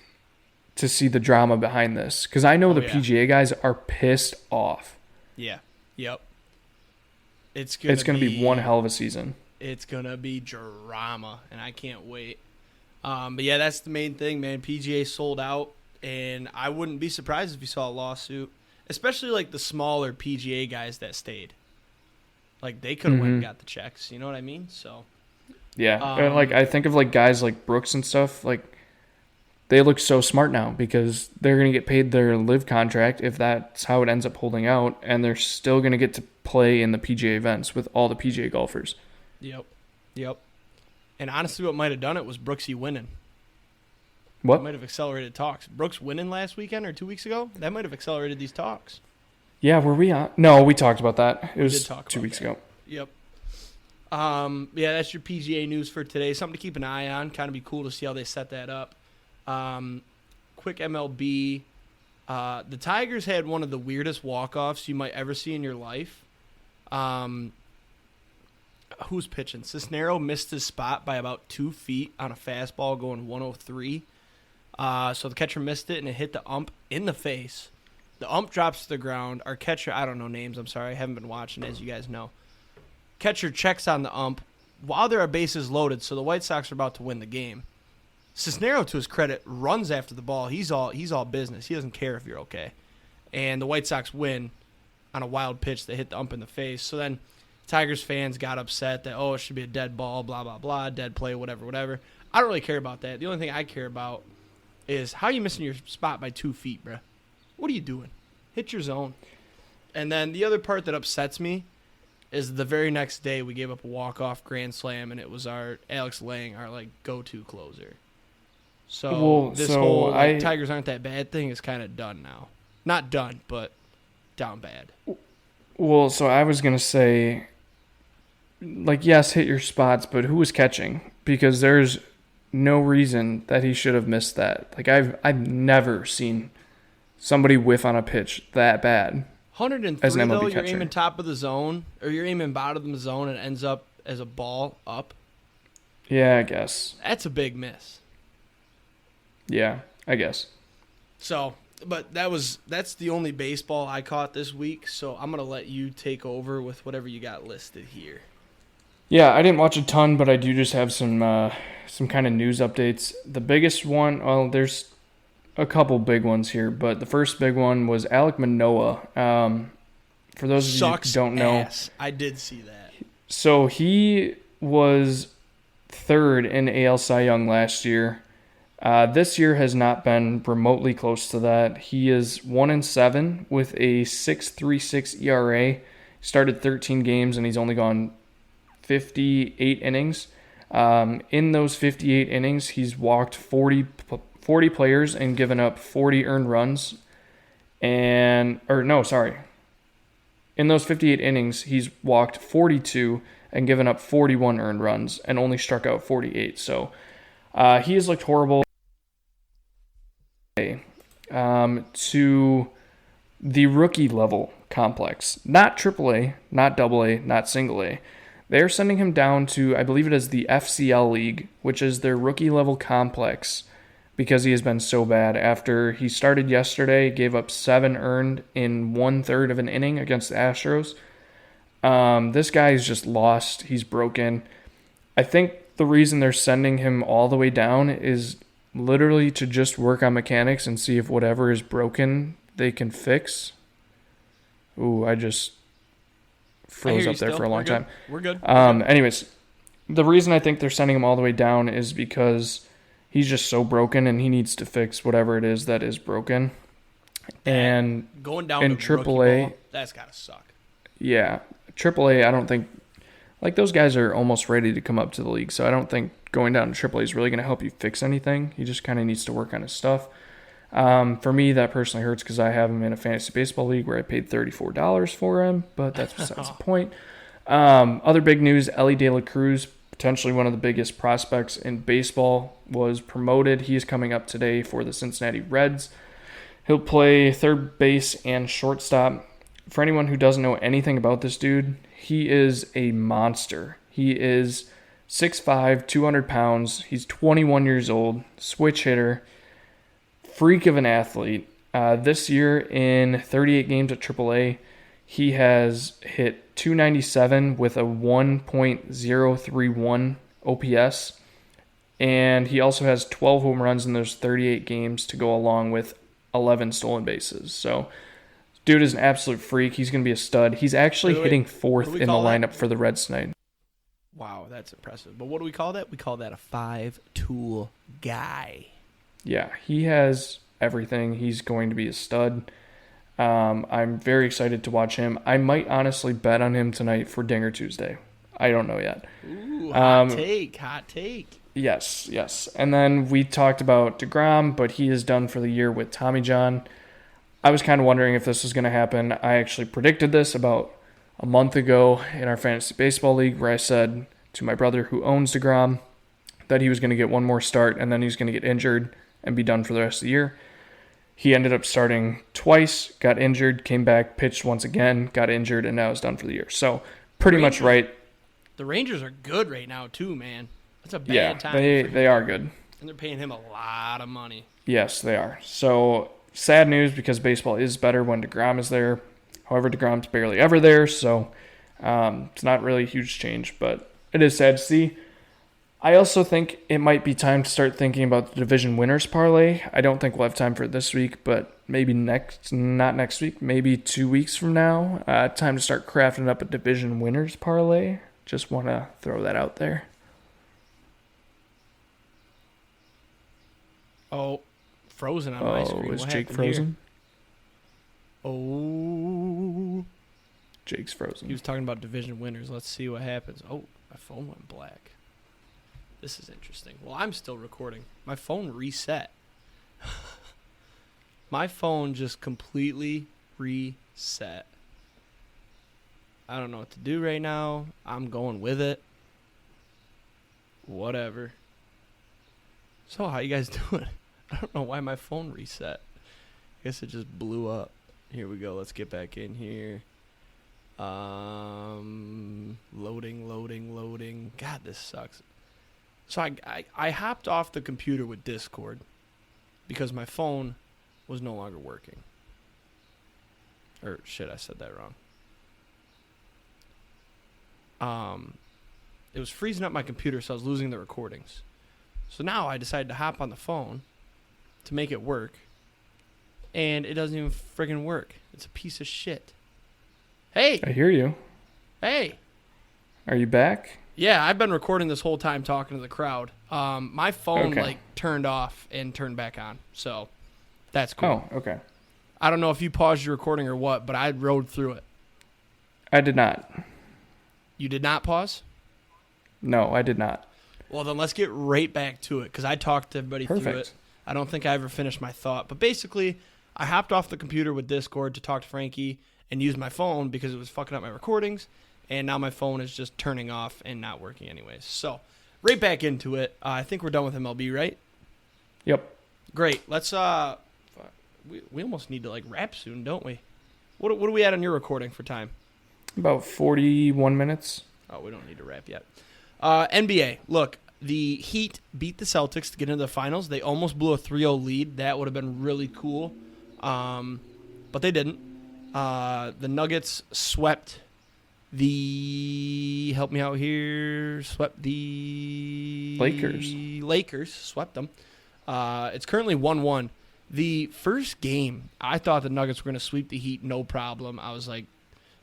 to see the drama behind this, because I know the PGA guys are pissed off. Yeah. Yep. It's gonna be one hell of a season. It's gonna be drama, and I can't wait. But yeah, that's the main thing, man. PGA sold out, and I wouldn't be surprised if you saw a lawsuit, especially the smaller PGA guys that stayed. They could have went and got the checks. You know what I mean? So. Yeah, I think of guys like Brooks and stuff. They look so smart now, because they're gonna get paid their LIV contract if that's how it ends up holding out, and they're still gonna get to play in the PGA events with all the PGA golfers. Yep. And honestly, what might have done it was Brooksy winning. What? That might have accelerated talks. Brooks winning last weekend or 2 weeks ago, that might have accelerated these talks. Yeah, were we on? No, we talked about that. It was 2 weeks ago. Yep. Yeah, that's your PGA news for today. Something to keep an eye on. Kind of be cool to see how they set that up. Quick MLB. The Tigers had one of the weirdest walk-offs you might ever see in your life. Who's pitching? Cisnero missed his spot by about 2 feet on a fastball going 103. So the catcher missed it, and it hit the ump in the face. The ump drops to the ground. Our catcher, I don't know names, I'm sorry. I haven't been watching, as you guys know. Catcher checks on the ump while there are bases loaded, so the White Sox are about to win the game. Cisnero, to his credit, runs after the ball. He's all business. He doesn't care if you're okay. And the White Sox win on a wild pitch that hit the ump in the face. So then Tigers fans got upset that, it should be a dead ball, blah, blah, blah, dead play, whatever. I don't really care about that. The only thing I care about is how you missing your spot by 2 feet, bruh. What are you doing? Hit your zone. And then the other part that upsets me is the very next day we gave up a walk-off grand slam, and it was our Alex Lang, our go-to closer. So whole Tigers aren't that bad thing is kind of done now. Not done, but down bad. Well, so I was gonna say, yes, hit your spots, but who was catching? Because there's no reason that he should have missed that. I've never seen somebody whiff on a pitch that bad. 103 as an MLB though, catcher. You're aiming top of the zone, or you're aiming bottom of the zone, and it ends up as a ball up. Yeah, I guess. That's a big miss. Yeah, I guess. So, but that's the only baseball I caught this week, so I'm going to let you take over with whatever you got listed here. Yeah, I didn't watch a ton, but I do just have some kind of news updates. The biggest one, there's a couple big ones here, but the first big one was Alek Manoah. For those of you who don't know, I did see that. So he was third in AL Cy Young last year. This year has not been remotely close to that. He is 1-7 with a 6.36 ERA. Started 13 games and he's only gone 58 innings. In those 58 innings, he's walked 40 players and given up 40 earned runs. In those 58 innings, he's walked 42 and given up 41 earned runs and only struck out 48. So he has looked horrible. To the rookie level complex, not AAA, not AA, not single A. They're sending him down to, I believe it is the FCL League, which is their rookie level complex, because he has been so bad. After he started yesterday, gave up 7 earned in 1/3 of an inning against the Astros. This guy is just lost. He's broken. I think the reason they're sending him all the way down is literally to just work on mechanics and see if whatever is broken they can fix. Ooh, I just froze up there for a long time. We're good. Anyways, the reason I think they're sending him all the way down is because he's just so broken and he needs to fix whatever it is that is broken. And going down in to AAA, ball, that's gotta suck. Yeah, AAA, I don't think, like, those guys are almost ready to come up to the league, so I don't think going down to AAA is really going to help you fix anything. He just kind of needs to work on his stuff. For me, that personally hurts because I have him in a fantasy baseball league where I paid $34 for him, but that's besides the point. Other big news, Elly De La Cruz, potentially one of the biggest prospects in baseball, was promoted. He is coming up today for the Cincinnati Reds. He'll play third base and shortstop. For anyone who doesn't know anything about this dude, he is a monster. He is 6'5", 200 pounds. He's 21 years old, switch hitter, freak of an athlete. This year in 38 games at AAA, he has hit 297 with a 1.031 OPS, and he also has 12 home runs in those 38 games to go along with 11 stolen bases. So, dude is an absolute freak. He's going to be a stud. He's actually hitting fourth in the lineup for the Reds tonight. Wow, that's impressive. But what do we call that? We call that a 5-tool guy. Yeah, he has everything. He's going to be a stud. I'm very excited to watch him. I might honestly bet on him tonight for Dinger Tuesday. I don't know yet. Ooh, hot take. Yes. And then we talked about DeGrom, but he is done for the year with Tommy John. I was kind of wondering if this was going to happen. I actually predicted this about a month ago in our fantasy baseball league, where I said to my brother who owns DeGrom that he was going to get one more start and then he was going to get injured and be done for the rest of the year. He ended up starting twice, got injured, came back, pitched once again, got injured, and now is done for the year. So pretty much right. The Rangers are good right now too, man. That's a bad time. They are good. And they're paying him a lot of money. Yes, they are. So sad news, because baseball is better when DeGrom is there. However, DeGrom's barely ever there, so it's not really a huge change, but it is sad to see. I also think it might be time to start thinking about the division winners parlay. I don't think we'll have time for it this week, but maybe not next week, maybe 2 weeks from now. Time to start crafting up a division winners parlay. Just want to throw that out there. Oh, frozen on my screen. Is Jake frozen? Here? Oh. Jake's frozen. He was talking about division winners. Let's see what happens. Oh, my phone went black. This is interesting. Well, I'm still recording. My phone reset. My phone just completely reset. I don't know what to do right now. I'm going with it. Whatever. So, how you guys doing? I don't know why my phone reset. I guess it just blew up. Here we go. Let's get back in here. Loading. God, this sucks. So I hopped off the computer with Discord because my phone was no longer working. Or shit, I said that wrong. It was freezing up my computer, so I was losing the recordings. So now I decided to hop on the phone to make it work, and it doesn't even friggin' work. It's a piece of shit. Hey! I hear you. Hey! Are you back? Yeah, I've been recording this whole time talking to the crowd. My phone turned off and turned back on, so that's cool. Oh, okay. I don't know if you paused your recording or what, but I rode through it. I did not. You did not pause? No, I did not. Well, then let's get right back to it, because I talked to everybody through it. I don't think I ever finished my thought. But basically, I hopped off the computer with Discord to talk to Franke and use my phone because it was fucking up my recordings, and now my phone is just turning off and not working anyways. So, right back into it. I think we're done with MLB, right? Yep. Great. Let's we almost need to like wrap soon, don't we? What are we at on your recording for time? About 41 minutes. Oh, we don't need to wrap yet. NBA. Look, the Heat beat the Celtics to get into the finals. They almost blew a 3-0 lead. That would have been really cool. But they didn't. The Nuggets swept the... Help me out here. Swept the... Lakers. Swept them. It's currently 1-1. The first game, I thought the Nuggets were going to sweep the Heat, no problem. I was like,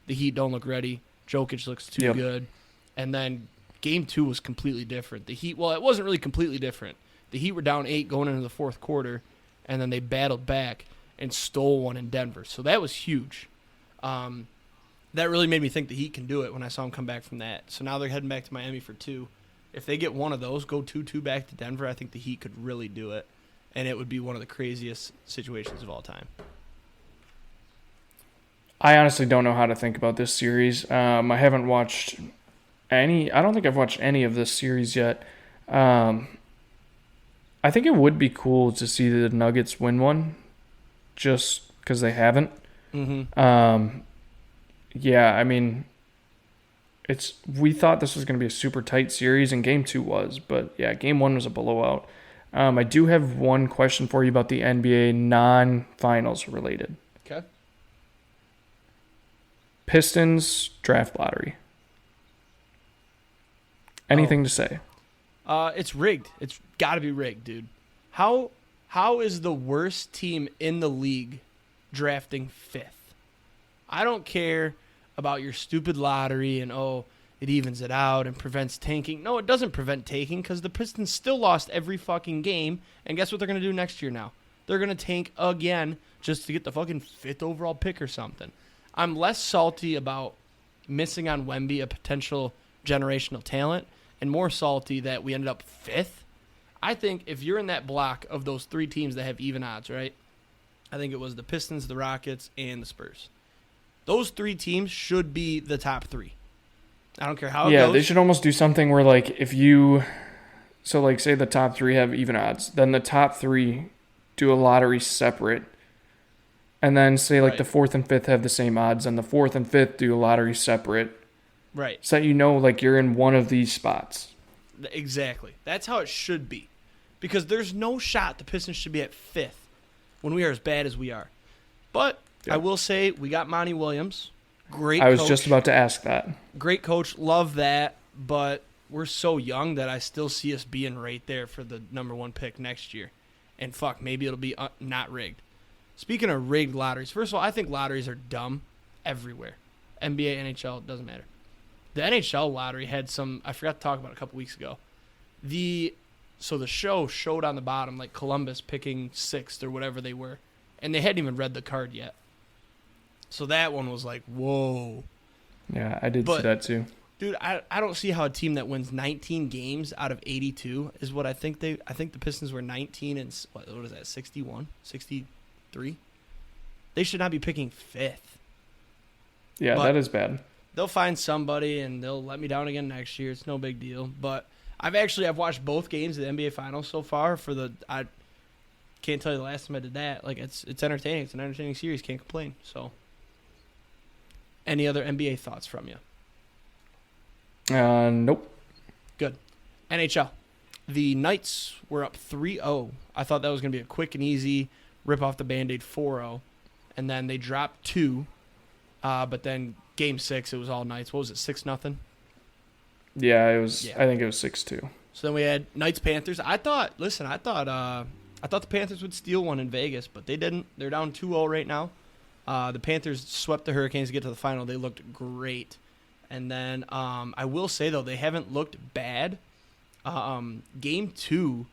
the Heat don't look ready. Jokic looks too good. And then game 2 was completely different. The Heat, well, it wasn't really completely different. The Heat were down 8 going into the fourth quarter, and then they battled back and stole one in Denver. So that was huge. That really made me think the Heat can do it when I saw them come back from that. So now they're heading back to Miami for 2. If they get one of those, go 2-2 back to Denver, I think the Heat could really do it. And it would be one of the craziest situations of all time. I honestly don't know how to think about this series. I haven't watched any. I don't think I've watched any of this series yet. I think it would be cool to see the Nuggets win one, just because they haven't. Mm-hmm. Yeah, I mean, we thought this was going to be a super tight series, and Game 2 was, but yeah, Game 1 was a blowout. I do have one question for you about the NBA non-finals related. Okay. Pistons draft lottery. Anything to say? It's rigged. It's got to be rigged, dude. How is the worst team in the league drafting 5th? I don't care about your stupid lottery and, it evens it out and prevents tanking. No, it doesn't prevent tanking because the Pistons still lost every fucking game. And guess what they're going to do next year now? They're going to tank again just to get the fucking 5th overall pick or something. I'm less salty about missing on Wemby, a potential generational talent, and more salty that we ended up 5th. I think if you're in that block of those 3 teams that have even odds, right? I think it was the Pistons, the Rockets, and the Spurs. Those 3 teams should be the top 3. I don't care how it goes. Yeah, they should almost do something where, like, say the top 3 have even odds, then the top 3 do a lottery separate, and then say, like, the 4th and 5th have the same odds, and the 4th and 5th do a lottery separate. Right. So that like, you're in one of these spots. Exactly. That's how it should be. Because there's no shot the Pistons should be at 5th when we are as bad as we are. But I will say we got Monty Williams. Great coach. I was just about to ask that. Great coach. Love that. But we're so young that I still see us being right there for the number 1 pick next year. And fuck, maybe it'll be not rigged. Speaking of rigged lotteries, first of all, I think lotteries are dumb everywhere. NBA, NHL, doesn't matter. The NHL lottery had some, I forgot to talk about it a couple weeks ago. So the show showed on the bottom, like Columbus picking 6th or whatever they were. And they hadn't even read the card yet. So that one was like, whoa. Yeah, I did see that too. Dude, I don't see how a team that wins 19 games out of 82 is what I think the Pistons were 19 and, what is that, 61? 63? They should not be picking 5th. Yeah, that is bad. They'll find somebody and they'll let me down again next year. It's no big deal. But I've watched both games of the NBA Finals so far. I can't tell you the last time I did that. Like, it's entertaining. It's an entertaining series. Can't complain. So, any other NBA thoughts from you? Nope. Good. NHL. The Knights were up 3-0. I thought that was going to be a quick and easy rip off the Band-Aid 4-0. And then they dropped 2. But then Game 6, it was all Knights. What was it, 6-0? Yeah, it was. Yeah. I think it was 6-2. So then we had Knights-Panthers. I thought the Panthers would steal one in Vegas, but they didn't. They're down 2-0 right now. The Panthers swept the Hurricanes to get to the final. They looked great. And then I will say, though, they haven't looked bad. Game 2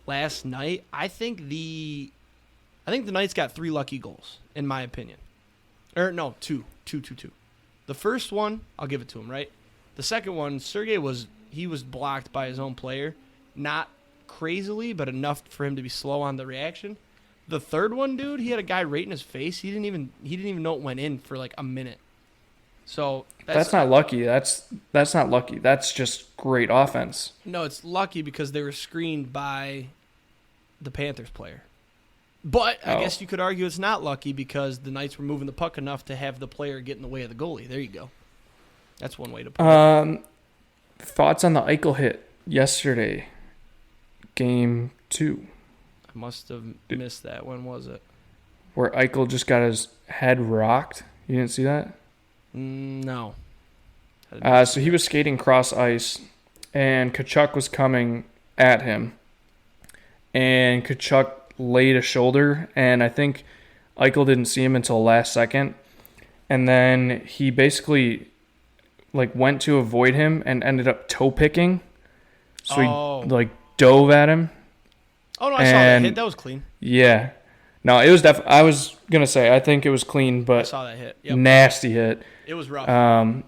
last night, I think the Knights got 3 lucky goals, in my opinion. Or, no, 2. The first one, I'll give it to him, right? The second one, Sergei was blocked by his own player. Not crazily, but enough for him to be slow on the reaction. The third one, dude, he had a guy right in his face. He didn't even know it went in for like a minute. So that's not lucky. That's not lucky. That's just great offense. No, it's lucky because they were screened by the Panthers player. But I guess you could argue it's not lucky because the Knights were moving the puck enough to have the player get in the way of the goalie. There you go. That's one way to put it. Thoughts on the Eichel hit yesterday, Game 2? I must have missed that. When was it? Where Eichel just got his head rocked. You didn't see that? No. So he was skating cross ice, and Tkachuk was coming at him. And Tkachuk laid a shoulder, and I think Eichel didn't see him until last second. And then he basically went to avoid him and ended up toe picking. So he dove at him. Oh no, I saw that hit. That was clean. Yeah. No, it was I was gonna say I think it was clean, but I saw that hit. Yep. Nasty hit. It was rough.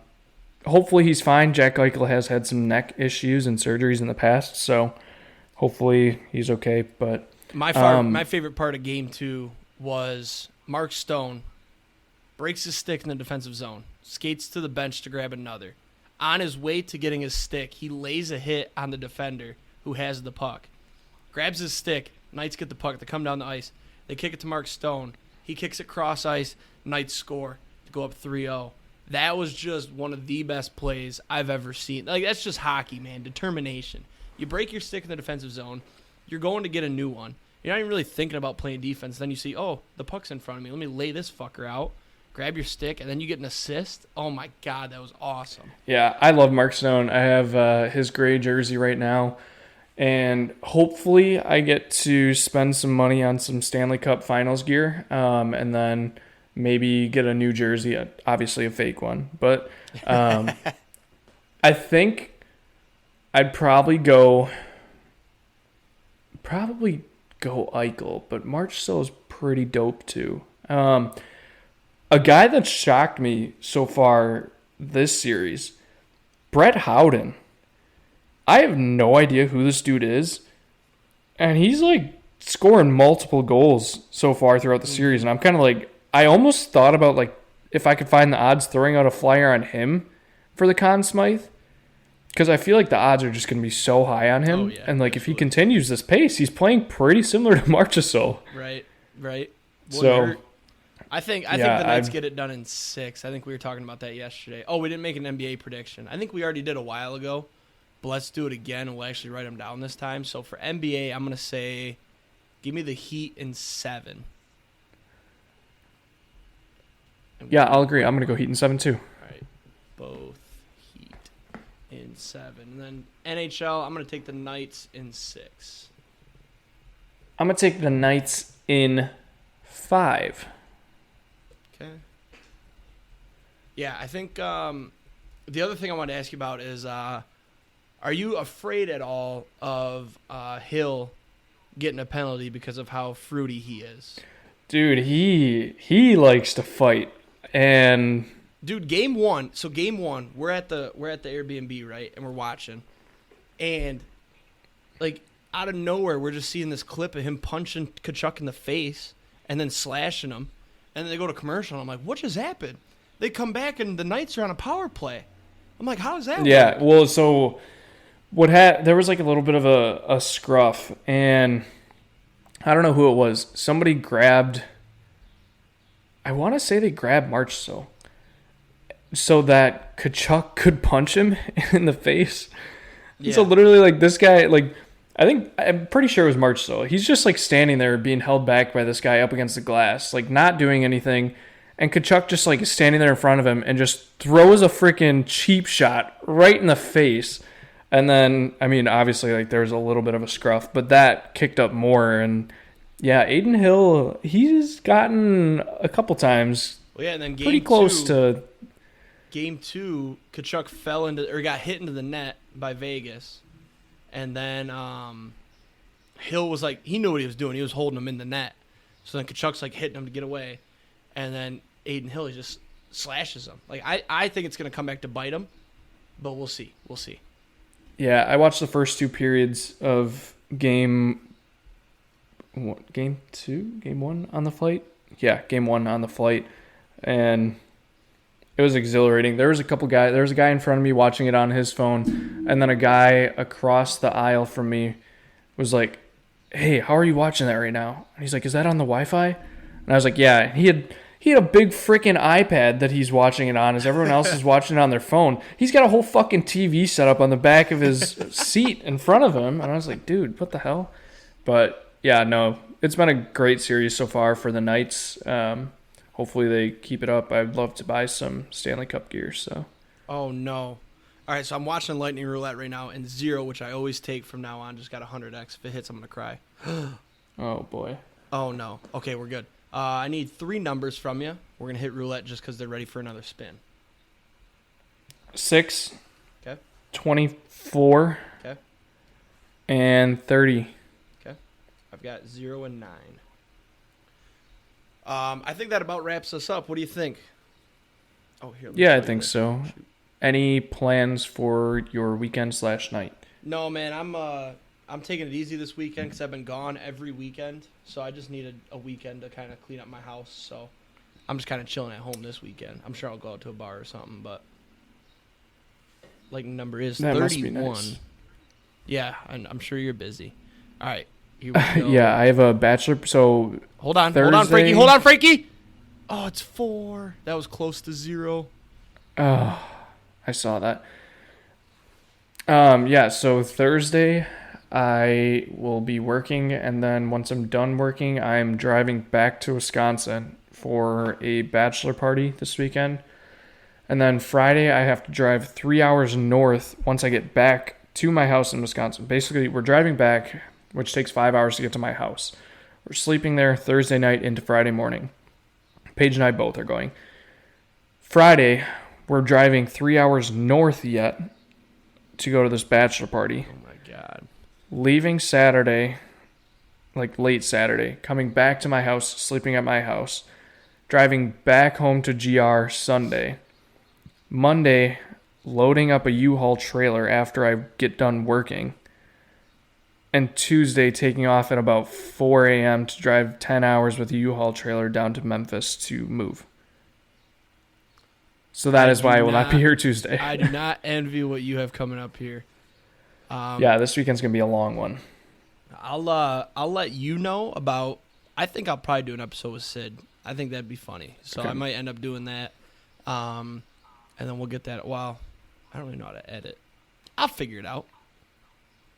Hopefully he's fine. Jack Eichel has had some neck issues and surgeries in the past, so hopefully he's okay. But my favorite part of Game 2 was Mark Stone breaks his stick in the defensive zone, skates to the bench to grab another. On his way to getting his stick, he lays a hit on the defender who has the puck. Grabs his stick. Knights get the puck. They come down the ice. They kick it to Mark Stone. He kicks it cross ice. Knights score to go up 3-0. That was just one of the best plays I've ever seen. That's just hockey, man. Determination. You break your stick in the defensive zone. You're going to get a new one. You're not even really thinking about playing defense. Then you see, the puck's in front of me. Let me lay this fucker out. Grab your stick, and then you get an assist. Oh, my God, that was awesome. Yeah, I love Mark Stone. I have his gray jersey right now. And hopefully I get to spend some money on some Stanley Cup Finals gear, and then maybe get a new jersey, obviously a fake one. But I think I'd probably go Eichel, but Marchessault is pretty dope too. A guy that shocked me so far this series, Brett Howden. I have no idea who this dude is, and he's scoring multiple goals so far throughout the series, and I'm kind of I almost thought about if I could find the odds throwing out a flyer on him for the Conn Smyth, because I feel like the odds are just going to be so high on him, and absolutely. If he continues this pace, he's playing pretty similar to Marchessault. Right. So I think the Knights get it done in 6. I think we were talking about that yesterday. Oh, we didn't make an NBA prediction. I think we already did a while ago. But let's do it again, and we'll actually write them down this time. So for NBA, I'm going to say, give me the Heat in 7. Yeah, I'll agree. I'm going to go Heat in 7 too. All right, both Heat in 7. And then NHL, I'm going to take the Knights in 6. I'm going to take the Knights in 5. Okay. Yeah, I think the other thing I wanted to ask you about is, are you afraid at all of Hill getting a penalty because of how fruity he is? Dude, he likes to fight. And dude, game 1, we're at the Airbnb, right? And we're watching. And out of nowhere, we're just seeing this clip of him punching Tkachuk in the face and then slashing him. And then they go to commercial, and I'm like, what just happened? They come back, and the Knights are on a power play. I'm like, how is that? Yeah, well, so there was a little bit of a scruff, and I don't know who it was. Somebody grabbed, I want to say they grabbed Marchessault so that Tkachuk could punch him in the face. Yeah. So literally, this guy, I'm pretty sure it was Marchessault. He's just standing there being held back by this guy up against the glass, not doing anything. And Tkachuk just is standing there in front of him and just throws a freaking cheap shot right in the face. And then, obviously, there was a little bit of a scruff, but that kicked up more. And, yeah, Aiden Hill, he's gotten a couple times and then pretty close to... Game 2, Tkachuk got hit into the net by Vegas. And then Hill was he knew what he was doing. He was holding him in the net. So then Tkachuk's hitting him to get away. And then Aiden Hill, he just slashes him. I think it's going to come back to bite him, but we'll see. Yeah, I watched the first 2 periods of game game 2, game 1 on the flight. Yeah, game 1 on the flight, and it was exhilarating. There was a guy in front of me watching it on his phone, and then a guy across the aisle from me was like, "Hey, how are you watching that right now?" And he's like, "Is that on the Wi-Fi?" And I was like, "Yeah." He had a big freaking iPad that he's watching it on, as everyone else is watching it on their phone. He's got a whole fucking TV set up on the back of his seat in front of him, and I was like, "Dude, what the hell?" But yeah, no, it's been a great series so far for the Knights. Hopefully they keep it up. I'd love to buy some Stanley Cup gear. So. Oh, no. All right, so I'm watching Lightning Roulette right now, and 0, which I always take from now on, just got 100x. If it hits, I'm going to cry. Oh, boy. Oh, no. Okay, we're good. I need 3 numbers from you. We're going to hit roulette just because they're ready for another spin. 6. Okay. 24. Okay. And 30. Okay. I've got 0 and 9. I think that about wraps us up. What do you think? Oh, here. Yeah, I think so. Shoot. Any plans for your weekend/night? No, man. I'm taking it easy this weekend because I've been gone every weekend. So I just needed a weekend to kind of clean up my house. So I'm just kind of chilling at home this weekend. I'm sure I'll go out to a bar or something, but like number is that 31. Must be nice. Yeah, I'm sure you're busy. All right. Here we go. Yeah, I have a bachelor. So hold on, Thursday... Hold on, Frankie. Oh, it's 4. That was close to 0. Oh, I saw that. Yeah, so Thursday I will be working, and then once I'm done working, I'm driving back to Wisconsin for a bachelor party this weekend. And then Friday I have to drive 3 hours north once I get back to my house in Wisconsin. Basically, we're driving back, which takes 5 hours to get to my house. We're sleeping there Thursday night into Friday morning. Paige and I both are going. Friday, we're driving 3 hours north yet to go to this bachelor party. Oh, my God. Leaving Saturday, like late Saturday, coming back to my house, sleeping at my house, driving back home to GR Sunday. Monday, loading up a U-Haul trailer after I get done working. And Tuesday, taking off at about 4 a.m. to drive 10 hours with a U-Haul trailer down to Memphis to move. So that is why I will not be here Tuesday. I do not envy what you have coming up here. Yeah, this weekend's going to be a long one. I'll let you know about... I think I'll probably do an episode with Sid. I think that'd be funny. So okay. I might end up doing that. And then we'll get that... Well, I don't really know how to edit. I'll figure it out.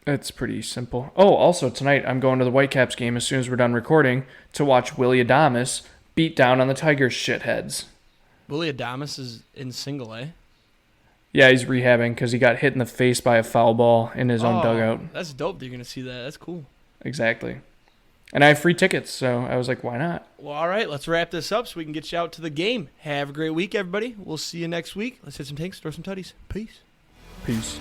It's pretty simple. Oh, also tonight I'm going to the Whitecaps game as soon as we're done recording to watch Willie Adames beat down on the Tigers shitheads. Willie Adames is in single A? Yeah, he's rehabbing because he got hit in the face by a foul ball in his own dugout. That's dope that you're going to see that. That's cool. Exactly. And I have free tickets, so I was like, why not? Well, all right, let's wrap this up so we can get you out to the game. Have a great week, everybody. We'll see you next week. Let's hit some tanks, throw some tutties. Peace. Peace.